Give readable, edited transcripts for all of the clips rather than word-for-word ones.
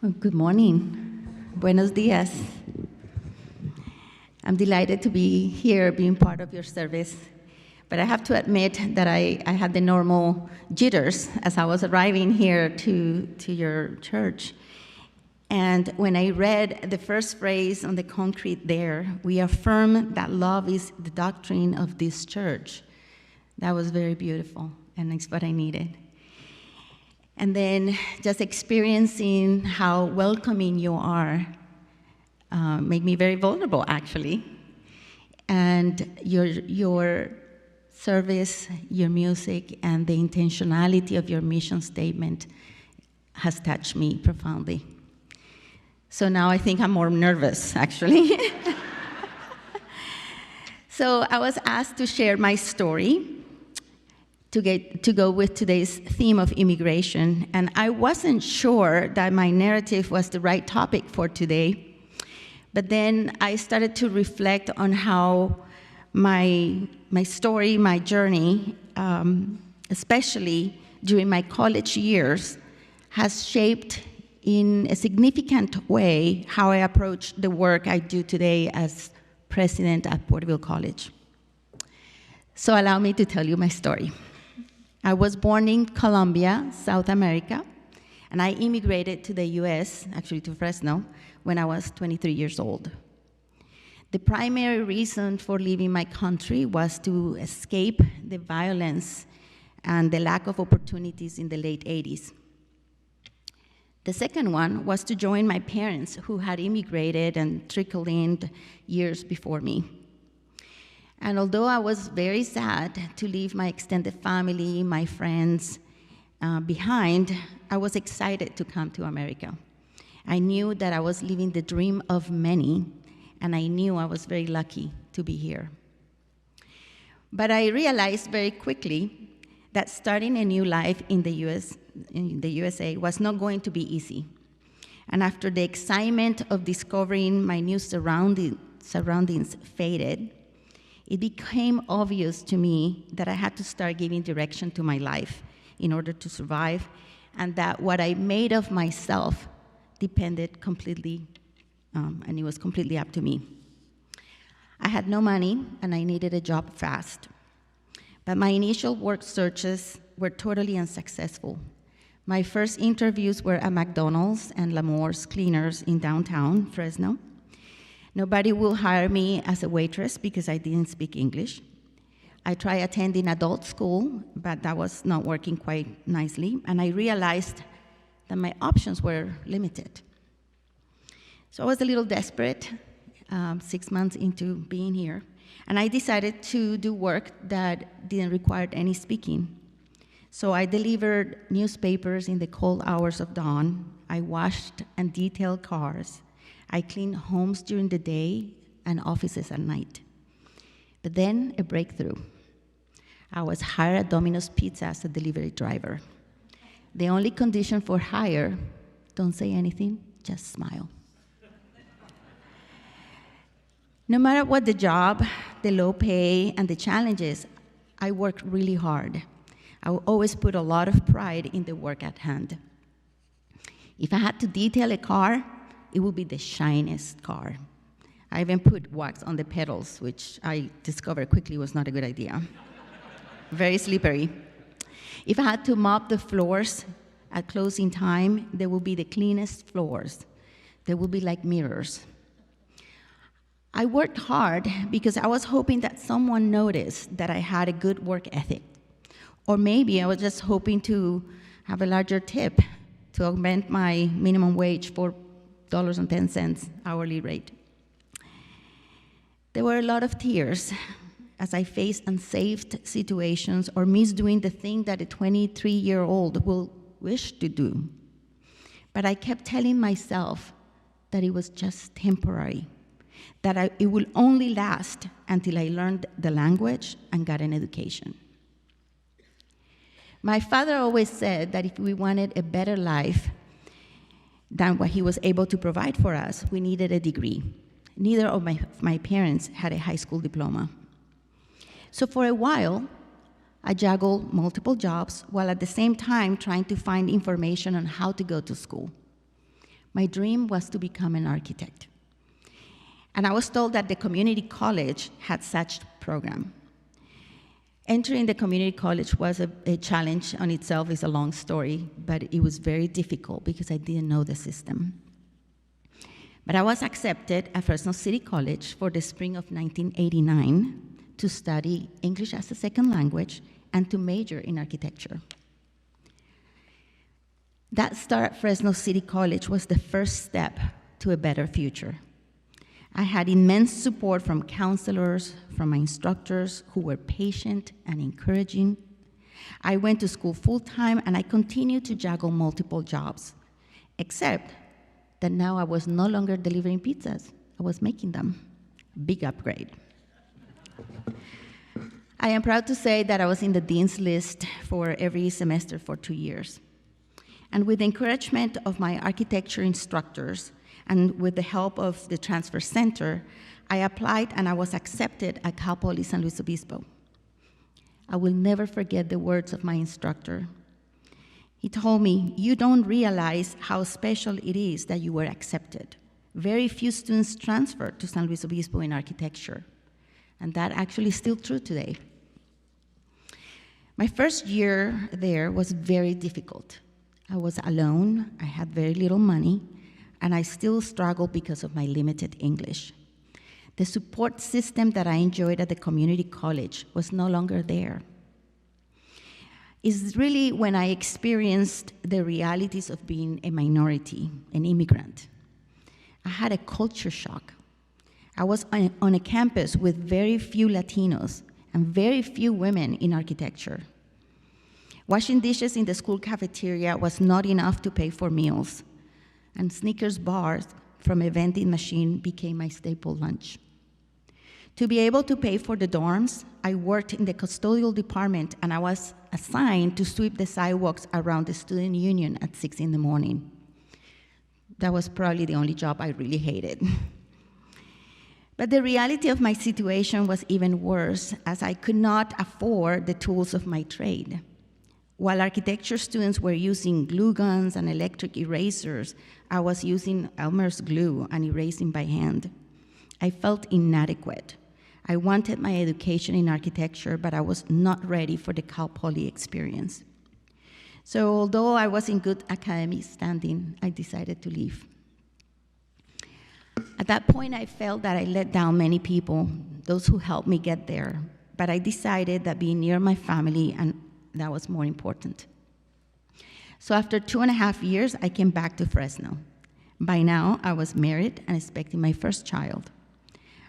Well, good morning. Buenos dias. I'm delighted to be here, being part of your service. But I have to admit that I had the normal jitters as I was arriving here to your church. And when I read the first phrase on the concrete there, we affirm that love is the doctrine of this church. That was very beautiful, and it's what I needed. And then just experiencing how welcoming you are made me very vulnerable, actually. And your service, your music, and the intentionality of your mission statement has touched me profoundly. So now I think I'm more nervous, actually. So I was asked to share my story to go with today's theme of immigration, and I wasn't sure that my narrative was the right topic for today. But then I started to reflect on how my story, my journey, especially during my college years, has shaped in a significant way how I approach the work I do today as president at Porterville College. So allow me to tell you my story. I was born in Colombia, South America, and I immigrated to the US, actually to Fresno, when I was 23 years old. The primary reason for leaving my country was to escape the violence and the lack of opportunities in the late 80s. The second one was to join my parents, who had immigrated and trickled in years before me. And although I was very sad to leave my extended family, my friends behind, I was excited to come to America. I knew that I was living the dream of many, and I knew I was very lucky to be here. But I realized very quickly that starting a new life in the USA was not going to be easy. And after the excitement of discovering my new surroundings faded, it became obvious to me that I had to start giving direction to my life in order to survive, and that what I made of myself depended completely, and it was completely up to me. I had no money, and I needed a job fast. But my initial work searches were totally unsuccessful. My first interviews were at McDonald's and L'Amour's Cleaners in downtown Fresno. Nobody will hire me as a waitress because I didn't speak English. I tried attending adult school, but that was not working quite nicely, and I realized that my options were limited. So I was a little desperate 6 months into being here, and I decided to do work that didn't require any speaking. So I delivered newspapers in the cold hours of dawn. I washed and detailed cars. I cleaned homes during the day and offices at night. But then a breakthrough. I was hired at Domino's Pizza as a delivery driver. The only condition for hire, don't say anything, just smile. No matter what the job, the low pay, and the challenges, I worked really hard. I would always put a lot of pride in the work at hand. If I had to detail a car, it would be the shiniest car. I even put wax on the pedals, which I discovered quickly was not a good idea. Very slippery. If I had to mop the floors at closing time, they would be the cleanest floors. They would be like mirrors. I worked hard because I was hoping that someone noticed that I had a good work ethic. Or maybe I was just hoping to have a larger tip to augment my minimum wage for $4.10 hourly rate. There were a lot of tears as I faced unsafe situations or misdoing the thing that a 23-year-old will wish to do. But I kept telling myself that it was just temporary, that it will only last until I learned the language and got an education. My father always said that if we wanted a better life than what he was able to provide for us, we needed a degree. Neither of my parents had a high school diploma. So for a while, I juggled multiple jobs while at the same time trying to find information on how to go to school. My dream was to become an architect. And I was told that the community college had such program. Entering the community college was a challenge on itself. It's a long story, but it was very difficult because I didn't know the system. But I was accepted at Fresno City College for the spring of 1989 to study English as a second language and to major in architecture. That start at Fresno City College was the first step to a better future. I had immense support from counselors, from my instructors who were patient and encouraging. I went to school full-time and I continued to juggle multiple jobs, except that now I was no longer delivering pizzas, I was making them. Big upgrade. I am proud to say that I was in the dean's list for every semester for 2 years. And with the encouragement of my architecture instructors and with the help of the transfer center, I applied and I was accepted at Cal Poly San Luis Obispo. I will never forget the words of my instructor. He told me, "You don't realize how special it is that you were accepted. Very few students transfer to San Luis Obispo in architecture." And that actually is still true today. My first year there was very difficult. I was alone, I had very little money, and I still struggled because of my limited English. The support system that I enjoyed at the community college was no longer there. It's really when I experienced the realities of being a minority, an immigrant. I had a culture shock. I was on a campus with very few Latinos and very few women in architecture. Washing dishes in the school cafeteria was not enough to pay for meals, and Snickers bars from a vending machine became my staple lunch. To be able to pay for the dorms, I worked in the custodial department and I was assigned to sweep the sidewalks around the student union at 6 in the morning. That was probably the only job I really hated. But the reality of my situation was even worse, as I could not afford the tools of my trade. While architecture students were using glue guns and electric erasers, I was using Elmer's glue and erasing by hand. I felt inadequate. I wanted my education in architecture, but I was not ready for the Cal Poly experience. So although I was in good academic standing, I decided to leave. At that point, I felt that I let down many people, those who helped me get there, but I decided that being near my family, and that was more important. So after 2.5 years, I came back to Fresno. By now, I was married and expecting my first child.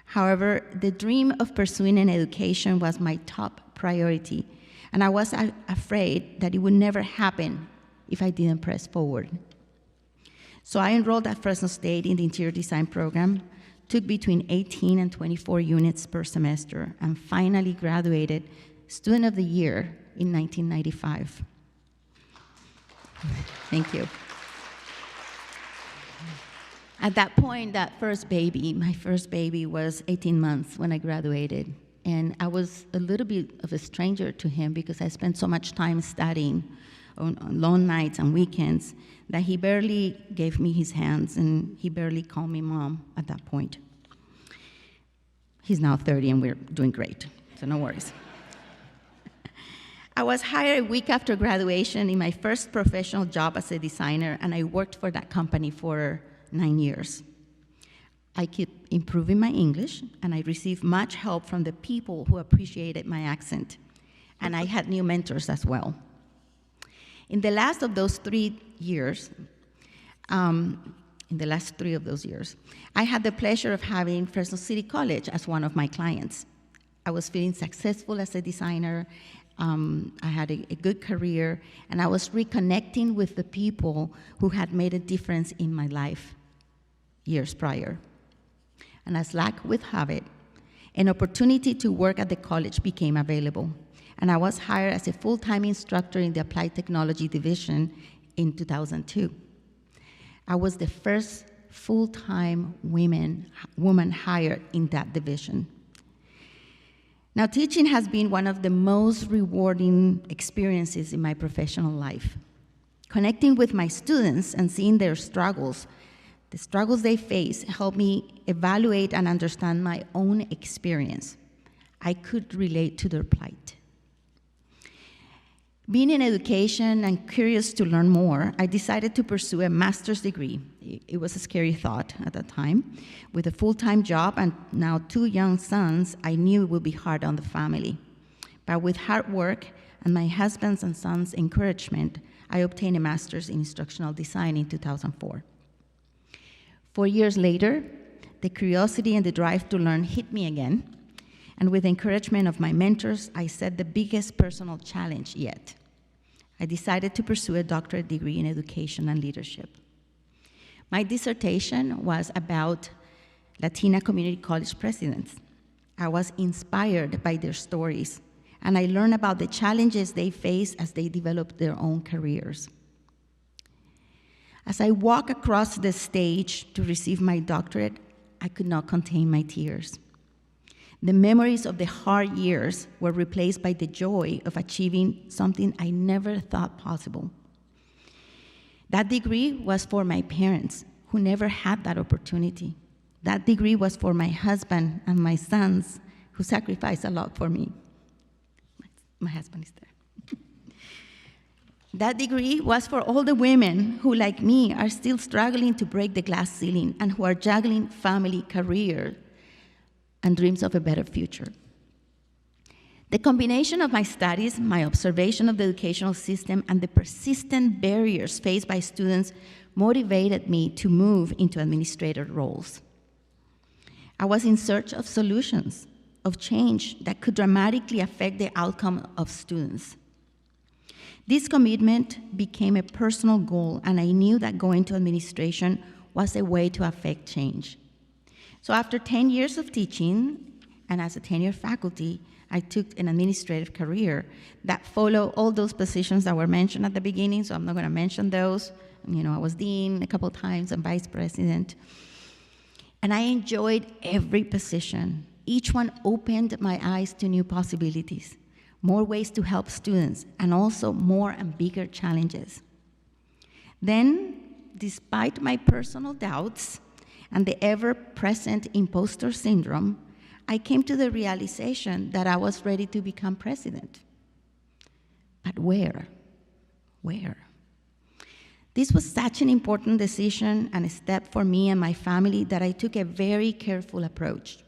However, the dream of pursuing an education was my top priority, and I was afraid that it would never happen if I didn't press forward. So I enrolled at Fresno State in the interior design program, took between 18 and 24 units per semester, and finally graduated Student of the Year in 1995. Thank you. At that point, my first baby was 18 months when I graduated. And I was a little bit of a stranger to him because I spent so much time studying on long nights and weekends that he barely gave me his hands and he barely called me mom at that point. He's now 30 and we're doing great, so no worries. I was hired a week after graduation in my first professional job as a designer, and I worked for that company for 9 years. I kept improving my English, and I received much help from the people who appreciated my accent, and I had new mentors as well. In the last of those 3 years, I had the pleasure of having Fresno City College as one of my clients. I was feeling successful as a designer. I had a good career, and I was reconnecting with the people who had made a difference in my life years prior. And as luck would have it, an opportunity to work at the college became available, and I was hired as a full-time instructor in the Applied Technology Division in 2002. I was the first full-time woman hired in that division. Now, teaching has been one of the most rewarding experiences in my professional life. Connecting with my students and seeing their struggles The struggles they face helped me evaluate and understand my own experience. I could relate to their plight. Being in education and curious to learn more, I decided to pursue a master's degree. It was a scary thought at that time. With a full-time job and now 2 young sons, I knew it would be hard on the family. But with hard work and my husband's and son's encouragement, I obtained a master's in instructional design in 2004. 4 years later, the curiosity and the drive to learn hit me again. And with the encouragement of my mentors, I set the biggest personal challenge yet. I decided to pursue a doctorate degree in education and leadership. My dissertation was about Latina community college presidents. I was inspired by their stories, and I learned about the challenges they face as they develop their own careers. As I walked across the stage to receive my doctorate, I could not contain my tears. The memories of the hard years were replaced by the joy of achieving something I never thought possible. That degree was for my parents, who never had that opportunity. That degree was for my husband and my sons, who sacrificed a lot for me. My husband is there. That degree was for all the women who, like me, are still struggling to break the glass ceiling and who are juggling family, career, and dreams of a better future. The combination of my studies, my observation of the educational system, and the persistent barriers faced by students motivated me to move into administrator roles. I was in search of solutions, of change that could dramatically affect the outcome of students. This commitment became a personal goal, and I knew that going to administration was a way to affect change. So after 10 years of teaching, and as a tenured faculty, I took an administrative career that followed all those positions that were mentioned at the beginning, so I'm not going to mention those. I was dean a couple times and vice president. And I enjoyed every position. Each one opened my eyes to new possibilities, more ways to help students, and also more and bigger challenges. Then, despite my personal doubts, and the ever-present imposter syndrome, I came to the realization that I was ready to become president. But where? Where? This was such an important decision and a step for me and my family that I took a very careful approach.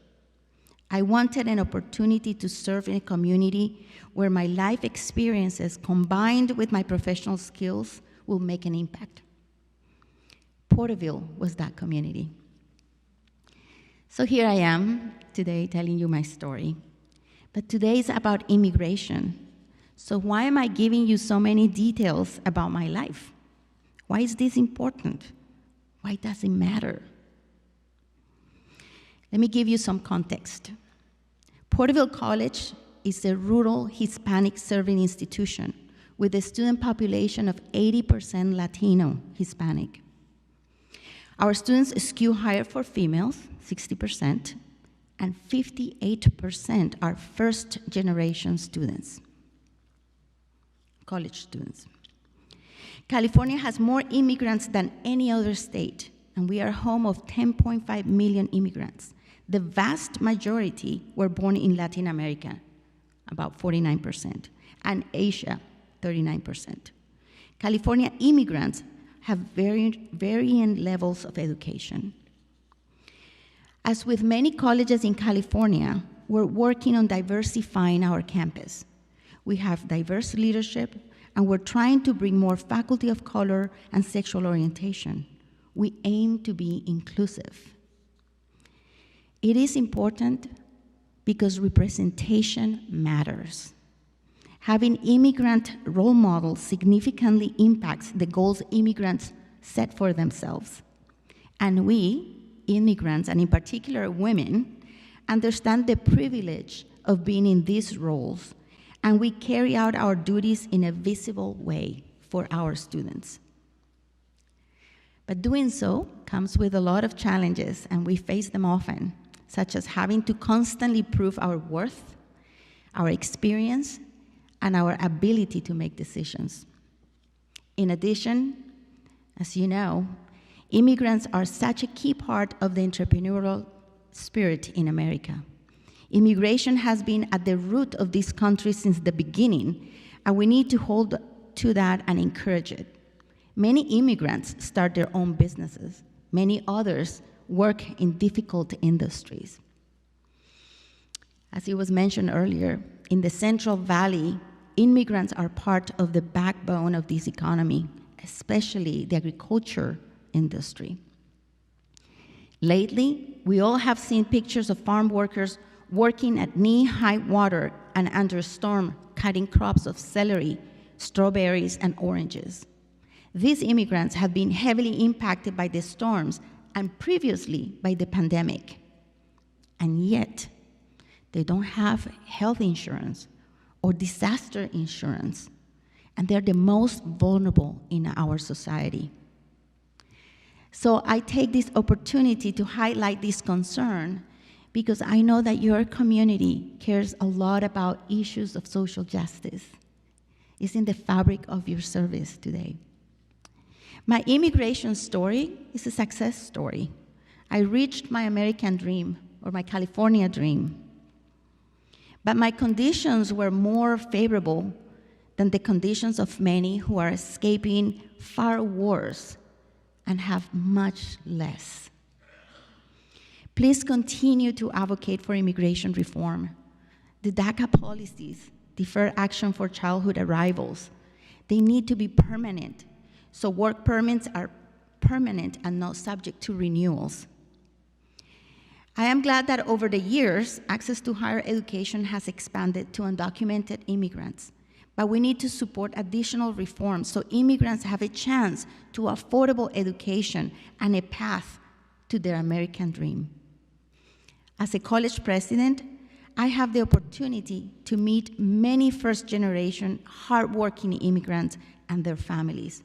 I wanted an opportunity to serve in a community where my life experiences combined with my professional skills will make an impact. Porterville was that community. So here I am today telling you my story. But today is about immigration. So why am I giving you so many details about my life? Why is this important? Why does it matter? Let me give you some context. Porterville College is a rural Hispanic serving institution with a student population of 80% Latino Hispanic. Our students skew higher for females, 60%, and 58% are first-generation students, college students. California has more immigrants than any other state, and we are home of 10.5 million immigrants. The vast majority were born in Latin America, about 49%, and Asia, 39%. California immigrants have varying levels of education. As with many colleges in California, we're working on diversifying our campus. We have diverse leadership, and we're trying to bring more faculty of color and sexual orientation. We aim to be inclusive. It is important because representation matters. Having immigrant role models significantly impacts the goals immigrants set for themselves. And we, immigrants, and in particular women, understand the privilege of being in these roles, and we carry out our duties in a visible way for our students. But doing so comes with a lot of challenges, and we face them often, such as having to constantly prove our worth, our experience, and our ability to make decisions. In addition, as you know, Immigrants are such a key part of the entrepreneurial spirit in America. Immigration has been at the root of this country since the beginning, and we need to hold to that and encourage it. Many immigrants start their own businesses. Many others work in difficult industries. As it was mentioned earlier, in the Central Valley, immigrants are part of the backbone of this economy, especially the agriculture industry. Lately, we all have seen pictures of farm workers working at knee-high water and under storm, cutting crops of celery, strawberries, and oranges. These immigrants have been heavily impacted by the storms and previously by the pandemic. And yet, they don't have health insurance or disaster insurance, and they're the most vulnerable in our society. So I take this opportunity to highlight this concern because I know that your community cares a lot about issues of social justice. It's in the fabric of your service today. My immigration story is a success story. I reached my American dream, or my California dream. But my conditions were more favorable than the conditions of many who are escaping far worse and have much less. Please continue to advocate for immigration reform. The DACA policies, deferred action for childhood arrivals, they need to be permanent, so work permits are permanent and not subject to renewals. I am glad that over the years, access to higher education has expanded to undocumented immigrants, but we need to support additional reforms so immigrants have a chance to affordable education and a path to their American dream. As a college president, I have the opportunity to meet many first-generation, hardworking immigrants and their families.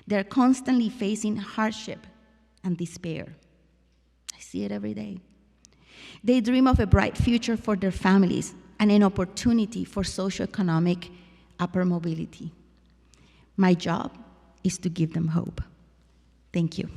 They're constantly facing hardship and despair. I see it every day. They dream of a bright future for their families and an opportunity for socioeconomic upper mobility. My job is to give them hope. Thank you.